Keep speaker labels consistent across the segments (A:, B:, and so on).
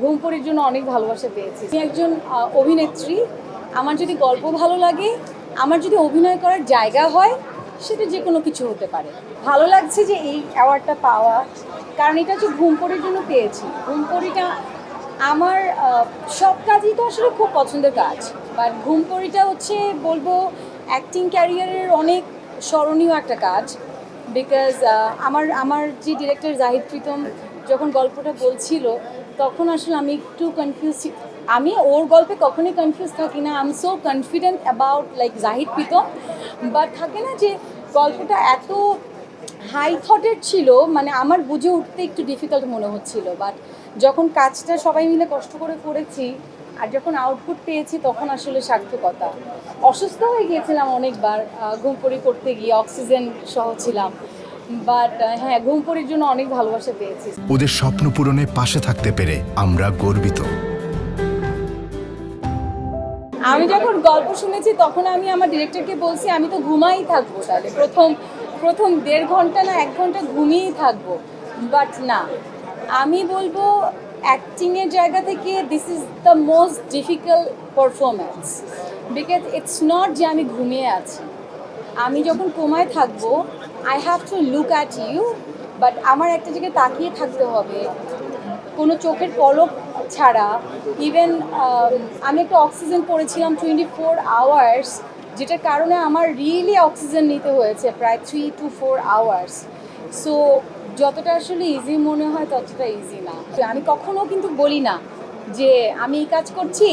A: ঘুমপুরির জন্য অনেক ভালোবাসা পেয়েছি। আমি একজন অভিনেত্রী, আমার যদি গল্প ভালো লাগে, আমার যদি অভিনয় করার জায়গা হয়, সেটা যে কোনো কিছু হতে পারে। ভালো লাগছে যে এই অ্যাওয়ার্ডটা পাওয়া, কারণ এটা হচ্ছে ঘুমপুরির জন্য পেয়েছি। ঘুমপুরিটা আমার সব কাজই তো আসলে খুব পছন্দের কাজ, বাট ঘুমপুরিটা হচ্ছে বলবো অ্যাক্টিং ক্যারিয়ারের অনেক স্মরণীয় একটা কাজ। বিকজ আমার যে ডিরেক্টর জাহিদ প্রীতম যখন গল্পটা বলছিল, তখন আসলে আমি একটু কনফিউজ। আমি ওর গল্পে কখনোই কনফিউজ থাকি না, I am so confident about like Zahid Pritam. But থাকে না যে গল্পটা এত হাই থটের ছিল, মানে আমার বুঝে উঠতে একটু ডিফিকাল্ট মনে হচ্ছিল। বাট যখন কাজটা সবাই মিলে কষ্ট করে করেছি আর যখন আউটপুট পেয়েছি, তখন আসলে সার্থকতা। অসুস্থ হয়ে গিয়েছিলাম অনেকবার ঘুমপুরি করতে গিয়ে, অক্সিজেন সহ ছিলাম। বাট হ্যাঁ, ঘুমপুরির জন্য অনেক ভালোবাসা পেয়েছি।
B: ওদের স্বপ্ন পূরণে পাশে থাকতে পেরে আমরা গর্বিত।
A: আমি যখন গল্প শুনেছি, তখন আমি আমার ডিরেক্টরকে বলছি আমি তো ঘুমাই থাকবো, তাহলে প্রথম 1.5 ঘন্টা না 1 ঘন্টা ঘুমিয়েই থাকবো। বাট না, আমি বলবো অ্যাক্টিংয়ের জায়গা থেকে this is the most difficult performance. Because it's not যে আমি ঘুমিয়ে আছি, আমি যখন কোমায় থাকবো, I have to look at you, but আমার একটা জায়গায় তাকিয়ে থাকতে হবে, কোনো চোখের পলক ছাড়া। ইভেন আমি একটা অক্সিজেন পড়েছিলাম 24 আওয়ার্স, যেটার কারণে আমার রিয়েলি অক্সিজেন নিতে হয়েছে প্রায় 3 to 4 আওয়ার্স। সো যতটা আসলে ইজি মনে হয় ততটা ইজি না। আমি কখনো কিন্তু বলি না যে আমি এই কাজ করছি,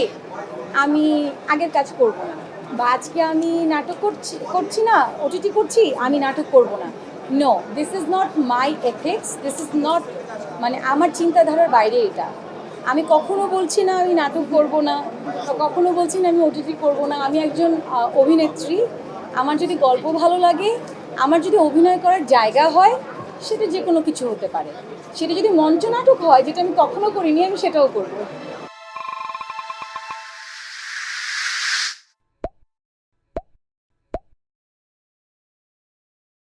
A: আমি আগের কাজ করব না, বা আজকে আমি নাটক করছি না, ওটিটি করছি, আমি নাটক করব না। No, this is not my ethics, this is not, মানে আমার চিন্তাধারার বাইরে এটা। আমি কখনো বলছি না আমি নাটক করব না, কখনো বলছি না আমি ওটিটি করব না। আমি একজন অভিনেত্রী, আমার যদি গল্প ভালো লাগে, আমার যদি অভিনয় করার জায়গা হয়, সেটা যে কোনো কিছু হতে পারে। সেটা যদি মঞ্চ নাটক হয়, যেটা আমি কখনো করিনি, আমি সেটাও করব।